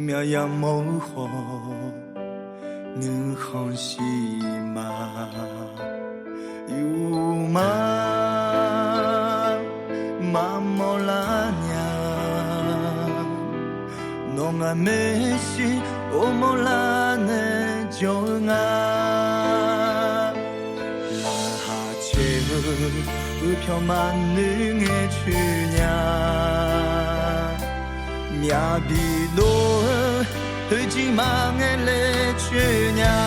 苗呀某火，你好西嘛，有嘛嘛莫拉娘，侬啊没西我莫拉呢就啊，拉哈切飘满你爱去呀。မြပြီလို့သူကြီးမငယ်လေချွေညာ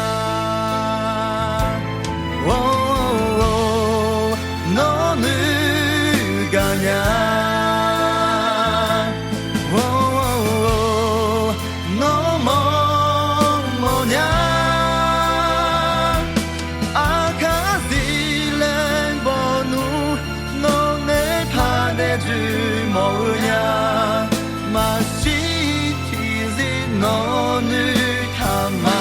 ဝိုးနောနုကညာဝိုးနောမောညာအာကာစီလန်ဘောနုနောနေဖာတဲ့သူမောညာNo nu kama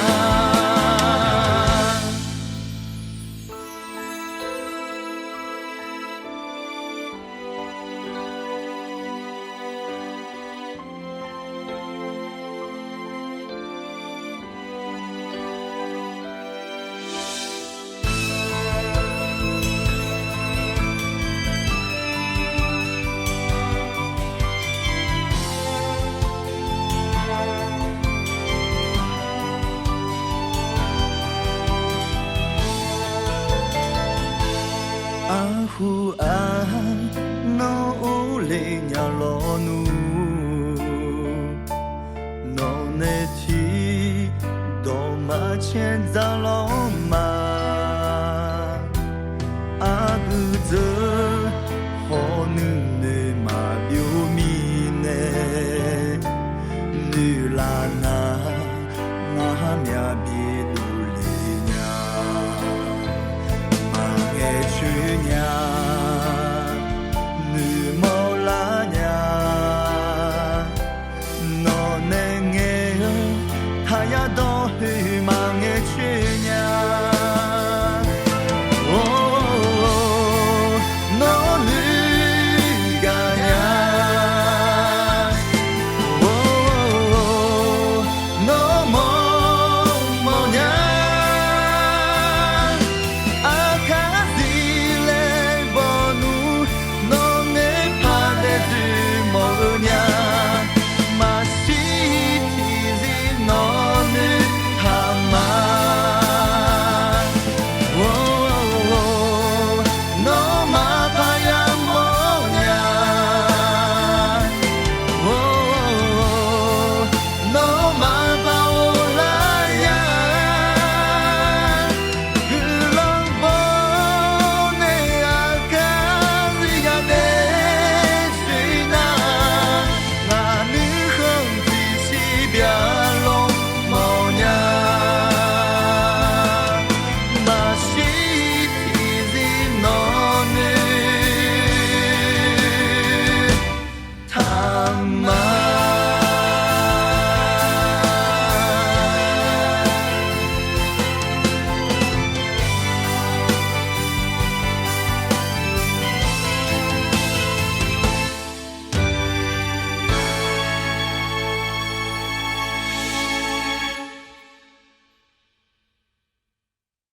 Hu an no le nya lo nu no ne ti do ma chen za